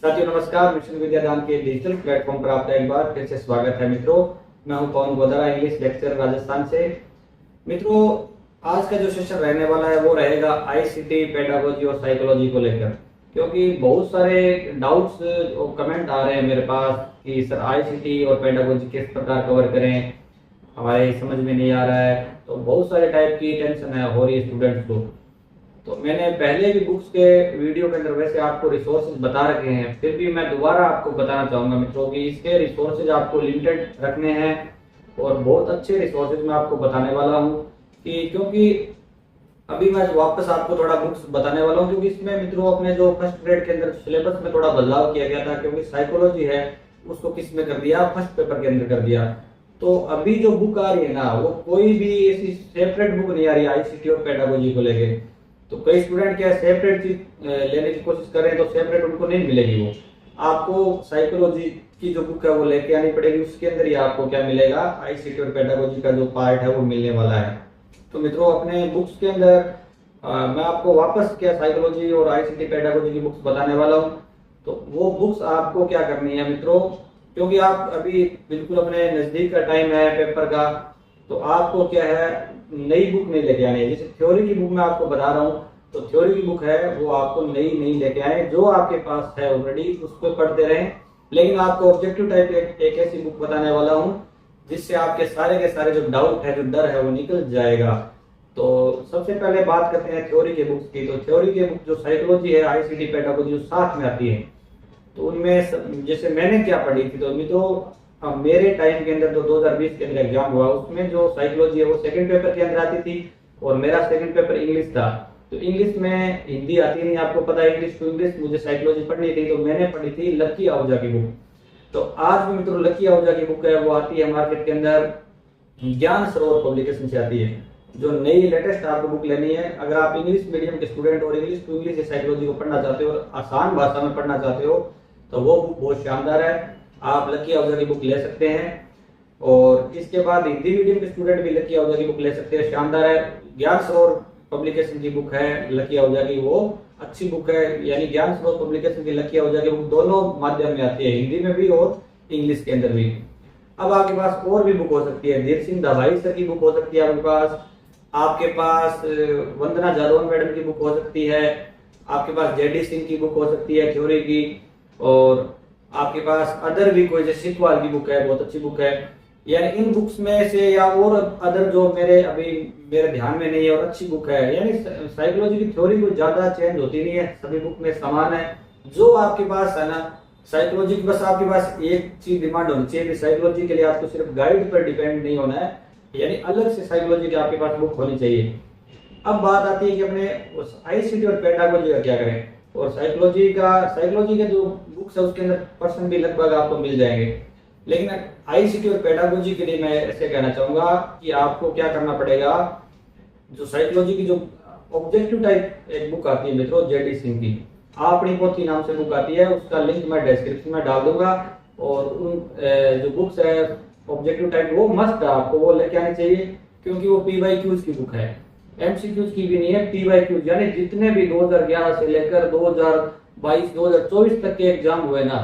साथियों नमस्कार। मिशन विद्यादान के डिजिटल प्लेटफॉर्म पर आपका एक बार फिर से स्वागत है। मित्रों, मैं हूं पवन गोदारा, इंग्लिश लेक्चर राजस्थान से। मित्रों, आज का जो सेशन रहने वाला है वो रहेगा आईसीटी, पेडागोजी और साइकोलॉजी को लेकर, क्योंकि बहुत सारे डाउट्स और कमेंट आ रहे हैं मेरे पास कि सर आईसीटी और पेडागोजी किस प्रकार कवर करें, हमारे समझ में नहीं आ रहा है। तो बहुत सारे टाइप की टेंशन है हो रही है स्टूडेंट्स को। तो मैंने पहले भी बुक्स के वीडियो के अंदर वैसे आपको रिसोर्सेज बता रखे हैं, फिर भी मैं दोबारा आपको बताना चाहूंगा मित्रों कि इसके रिसोर्सेज आपको लिमिटेड रखने हैं और बहुत अच्छे रिसोर्सेज मैं आपको बताने वाला हूं। कि क्योंकि अभी मैं वापस आपको थोड़ा बुक्स बताने वाला हूं, क्योंकि इसमें मित्रों अपने जो फर्स्ट ग्रेड के अंदर सिलेबस में थोड़ा बदलाव किया गया था, क्योंकि साइकोलॉजी है उसको किस में कर दिया, फर्स्ट पेपर के अंदर कर दिया। तो अभी जो बुक आ रही है ना, वो कोई भी ऐसी सेपरेट बुक नहीं आ रही आईसीटी और पेडागोजी को लेके। तो कई स्टूडेंट क्या सेपरेट चीज लेने की कोशिश कर रहे हैं, तो सेपरेट उनको नहीं मिलेगी। वो आपको साइकोलॉजी की जो बुक है वो लेके आनी पड़ेगी, उसके अंदर ही आपको क्या मिलेगा, आईसीटी और पेडागोजी का जो पार्ट है वो मिलने वाला है। तो मित्रों, अपने बुक्स के अंदर मैं आपको वापस क्या साइकोलॉजी और आईसीटी पेडागोजी की बुक्स बताने वाला हूँ। तो वो बुक्स आपको क्या करनी है मित्रों, क्योंकि आप अभी बिल्कुल अपने नजदीक का टाइम है पेपर का, तो आपको क्या है नई बुक नहीं लेके आनी है। जैसे थ्योरी की बुक मैं आपको बता रहा हूँ, तो थ्योरी की बुक है वो आपको नई नहीं लेके आए, जो आपके पास है ऑलरेडी उसको पढ़ते रहें। लेकिन आपको ऑब्जेक्टिव टाइप एक ऐसी बुक बताने वाला हूँ जिससे आपके सारे जो डाउट है, जो डर है वो निकल जाएगा। तो सबसे पहले बात करते हैं थ्योरी के बुक्स की। तो थ्योरी के बुक जो साइकोलॉजी है, आईसीटी, पेडागोजी जो साथ में आती है, तो उनमें जैसे मैंने क्या पढ़ी थी, तो मेरे टाइम के अंदर जो 2020 के अंदर एग्जाम हुआ उसमें जो साइकोलॉजी है वो सेकंड पेपर के अंदर आती थी, और मेरा सेकंड पेपर इंग्लिश था। तो इंग्लिश में हिंदी आती नहीं, आपको पता है, इंग्लिश टू इंग्लिश मुझे साइकोलॉजी पढ़नी थी, तो मैंने पढ़ी थी लकी आहूजा की बुक। तो आज भी मित्रों लकी आहूजा की बुक है वो आती है मार्केट के अंदर, ज्ञान सरोवर पब्लिकेशन से आती है। जो नई लेटेस्ट आपको बुक लेनी है, अगर आप इंग्लिश मीडियम के स्टूडेंट और इंग्लिश टू इंग्लिश साइकोलॉजी को पढ़ना चाहते हो और आसान भाषा में पढ़ना चाहते हो, तो वो बुक बहुत शानदार है, आप लकी आहूजा की बुक ले सकते हैं। और इसके बाद हिंदी मीडियम के स्टूडेंट भी लकी आहूजा की बुक ले सकते हैं, शानदार है। ज्ञान सरोवर पब्लिकेशन की बुक है लकी आहूजा की, वो अच्छी बुक है। यानी ज्ञान सरोवर पब्लिकेशन की लकी आहूजा की बुक दोनों माध्यम में आती है, हिंदी में भी और इंग्लिश के अंदर भी। अब आपके पास और भी बुक हो सकती है, धीर सिंह दवाई सर की बुक हो सकती है आपके पास वंदना जादौन मैडम की बुक हो सकती है, आपके पास जेडी सिंह की बुक हो सकती है थ्योरी की, और आपके पास अदर भी कोई जैसे सिकवाल की बुक है, बहुत अच्छी बुक है। यानी इन बुक्स में से या और अदर जो मेरे ध्यान में नहीं है और अच्छी बुक है। यानी साइकोलॉजी की थ्योरी कोई ज्यादा चेंज होती नहीं है, सभी बुक में समान है। जो आपके पास है ना साइकोलॉजी की, बस आपके पास एक चीज डिमांड होनी चाहिए, साइकोलॉजी के लिए आपको सिर्फ गाइड पर डिपेंड नहीं होना है, यानी अलग से साइकोलॉजी की आपके पास बुक होनी चाहिए। अब बात आती है कि अपने आईसीटी और पेडागोजी का क्या करें। और साइकोलॉजी के जो बुक्स है उसके अंदर पर्सन भी लगभग आपको मिल जाएंगे, लेकिन आईसीटी और पेडागोजी के लिए मैं ऐसे कहना चाहूंगा कि आपको क्या करना पड़ेगा। जो साइकोलॉजी की जो ऑब्जेक्टिव टाइप एक बुक आती है मित्रों, जेडी सिंह की आपनी पोथी नाम से बुक आती है, उसका लिंक मैं डिस्क्रिप्शन में डाल दूंगा। और उन जो बुक्स है ऑब्जेक्टिव टाइप वो मस्ट है, आपको वो लेके आनी चाहिए, क्योंकि वो पीवाईक्यूज की बुक है, एमसीक्यूज की भी नहीं है, पीवाईक्यूज। यानी जितने भी 2011 से लेकर 2022 2024 तक के एग्जाम हुए ना,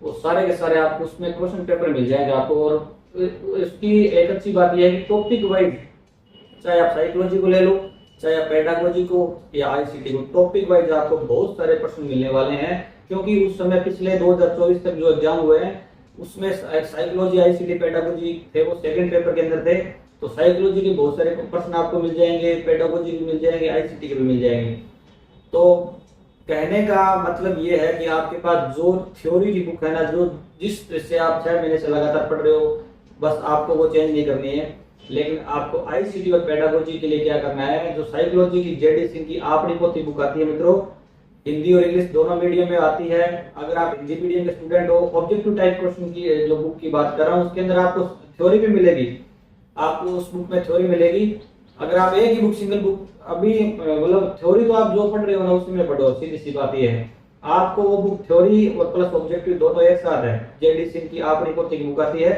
वो सारे के सारे आपको उसमें क्वेश्चन पेपर मिल जाएंगे आपको। और इसकी एक अच्छी बात यह है कि टॉपिक वाइज, चाहे आप साइकोलॉजी को ले लो, चाहे आप पेडागोजी को या आईसीटी को, टॉपिक वाइज आपको बहुत सारे प्रश्न मिलने वाले हैं। क्योंकि उस समय पिछले 2024 तक जो एग्जाम हुए हैं उसमें साइकोलॉजी, आईसीटी, पेडागोजी थे वो सेकंड पेपर के अंदर थे। तो साइकोलॉजी के बहुत सारे प्रश्न आपको मिल जाएंगे, पेडागोजी के मिल जाएंगे, आईसीटी के भी मिल जाएंगे। तो कहने का मतलब ये है कि आपके पास जो थ्योरी की बुक है ना, जो जिस से आप 6 महीने से लगातार पढ़ रहे हो, बस आपको वो चेंज नहीं करनी है। लेकिन आपको आईसीटी और पेडागोजी के लिए क्या करना है, जो साइकोलॉजी की जेडी सिंह की आपनी पोथी बुक आती है मित्रों, हिंदी और इंग्लिश दोनों मीडियम में आती है। अगर आप हिंदी मीडियम के स्टूडेंट हो, ऑब्जेक्टिव टाइप क्वेश्चन की जो बुक की बात कर रहा हूँ उसके अंदर आपको थ्योरी भी मिलेगी, आपको उस बुक में थ्योरी मिलेगी। अगर आप एक ही बुक, सिंगल बुक, अभी मतलब थ्योरी तो आप जो पढ़ रहे हो ना उसी में पढ़ो, सीधी सी बात ये है। आपको वो बुक थ्योरी और प्लस ऑब्जेक्टिव दोनों एक साथ है, जेडी सिंह की आपनी पोथी की बुक आती है।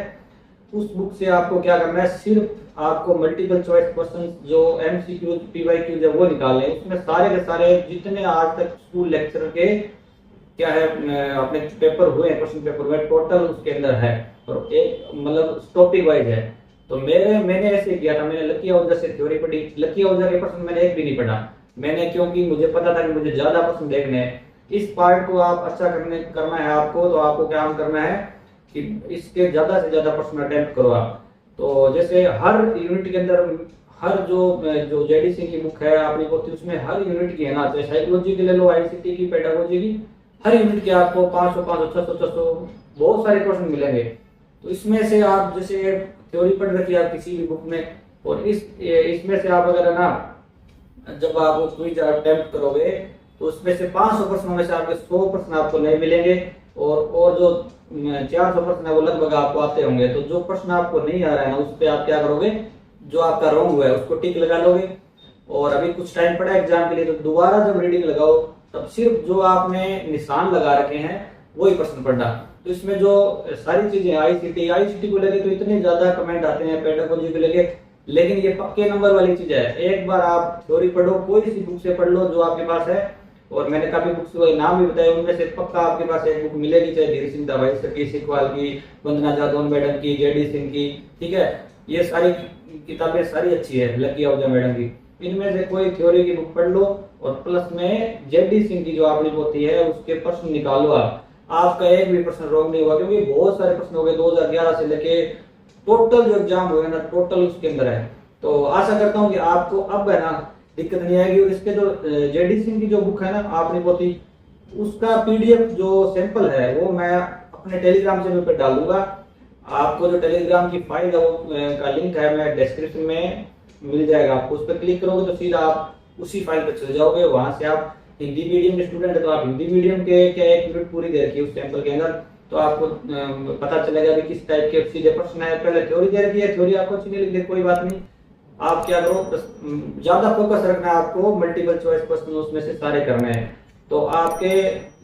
उस बुक से आपको क्या करना है, सिर्फ आपको मल्टीपल चॉइस क्वेश्चन जो एमसीक्यूज पीवाईक्यूज है वो निकालने हैं। उसमें सारे के सारे जितने आज तक स्कूल लेक्चर के क्या है, अपने पेपर हुए, क्वेश्चन पेपर हुए टोटल उसके अंदर है, और एक मतलब टॉपिक वाइज है। तो मैंने ऐसे किया था, मैंने लकी अवजर से थ्योरी पढ़ी। लकी अवजर के प्रश्न मैंने एक भी नहीं पढ़ा मैंने, क्योंकि मुझे पता था कि मुझे ज्यादा प्रश्न देखने हैं। इस पार्ट को आप अच्छा करना है आपको, तो आपको क्या करना है कि इसके ज्यादा से ज्यादा प्रश्न अटेम्प्ट करो आप। तो जैसे हर यूनिट के अंदर, हर जो जेडीसी की बुक है अपनी पोथी, उसमें हर यूनिट की है ना, चाहे साइकोलॉजी की ले लो, आईसीटी की, पेडागोजी की, हर यूनिट के आपको 500 500 600 600 बहुत सारे क्वेश्चन मिलेंगे। तो इसमें से आप जैसे थ्योरी पढ़ रखी है आप किसी भी बुक में, और इसमें से आप अगर है ना, जब आप क्विज अटेम्प्ट करोगे तो उसमें से 500 प्रश्नों में से आपके 100 प्रश्न आपको नहीं मिलेंगे, और जो 400 प्रश्न है वो लगभग आपको आते होंगे। तो जो प्रश्न आपको नहीं आ रहा है ना, उस पर आप क्या करोगे, जो आपका रॉन्ग हुआ है उसको टिक लगा लोगे। और अभी कुछ टाइम पड़ा एग्जाम के लिए, तो दोबारा जब रीडिंग लगाओ तब सिर्फ जो आपने निशान लगा रखे हैं वही प्रश्न पढ़ना। तो इसमें जो सारी चीजें, आईसीटी को लेके तो इतने ज्यादा कमेंट आते हैं, पेडागोजी को लेके, लेकिन ये पक्के नंबर वाली चीज है। एक बार आप थ्योरी पढ़ो, कोई सी बुक से पढ़ लो जो आपके पास है, और मैंने काफी बुक्स के नाम भी बताए, उनमें से पक्का आपके पास एक बुक मिलेगी, चाहे धीरे सिंह दवाई की, सिकवाल की, वंदना जादौन मैडम की, जेडी सिंह की, ठीक है, ये सारी किताबें सारी अच्छी है, लकी अवजा मैडम की। इनमें से कोई थ्योरी की बुक पढ़ लो, और प्लस में जेडी सिंह की जो आपने पोथी है उसके प्रश्न निकालो आपका एक भी प्रश्न रॉन्ग नहीं होगा, क्योंकि बहुत सारे प्रश्न हो गए 2011 से लेके टोटल जो एग्जाम हुए ना, टोटल उसके अंदर है। तो आशा करता हूँ कि आपको अब है ना दिक्कत नहीं आएगी। और इसके जो जेडी सिंह की जो बुक है ना आपने पोथी, उसका पीडीएफ जो सैंपल है वो मैं अपने टेलीग्राम चैनल पर डाल दूंगा। आपको जो टेलीग्राम की फाइल है वो का लिंक है, मैं डिस्क्रिप्शन में मिल जाएगा, आपको उस पर क्लिक करोगे तो सीधा आप उसी फाइल पर चले जाओगे। वहां से आप हिंदी मीडियम के स्टूडेंट है तो आप हिंदी मीडियम के क्या एक यूनिट पूरी दे रखी है उस सैंपल के अंदर, तो आपको पता चलेगा कि किस टाइप के सीधे प्रश्न है। पहले थ्योरी दे रखी है, थ्योरी आपको अच्छी नहीं लगी कोई बात नहीं, आप क्या करो, ज्यादा फोकस रखना है आपको, मल्टीपल चॉइस क्वेश्चन उसमें से सारे करने हैं। तो आपके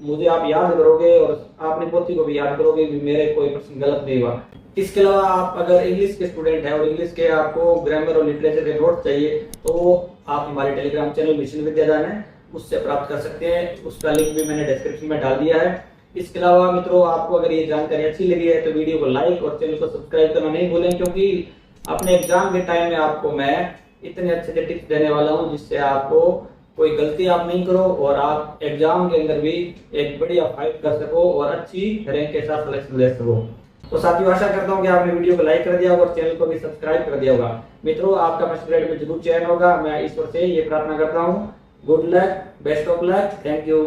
मुझे आप याद करोगे और आपने पोथी को भी याद करोगे कि मेरे कोई प्रश्न गलत नहीं हुआ। इसके अलावा आप अगर इंग्लिश के स्टूडेंट हैं और इंग्लिश के आपको ग्रामर और लिटरेचर के नोट्स चाहिए, तो आप हमारे टेलीग्राम चैनल मिशन विद्यादान है उससे प्राप्त कर सकते हैं, उसका लिंक भी मैंने डिस्क्रिप्शन में डाल दिया है। इसके अलावा मित्रों, आपको अगर ये जानकारी अच्छी लगी है तो वीडियो को लाइक और चैनल को सब्सक्राइब करना नहीं भूलें, क्योंकि अपने एग्जाम के टाइम में आपको मैं इतने अच्छे टिप्स देने वाला हूं जिससे आपको कोई गलती आप नहीं करो और आप एग्जाम के अंदर भी एक बढ़िया फाइट कर सको और अच्छी रैंक के साथ सिलेक्शन ले सको। तो साथियों, आशा करता हूं कि आपने वीडियो को लाइक कर दिया होगा और चैनल को भी सब्सक्राइब कर दिया होगा। मित्रों, आपका फर्स्ट ग्रेड में जरूर चयन होगा, मैं ईश्वर से ये प्रार्थना करता हूँ। Good luck, best of luck, thank you.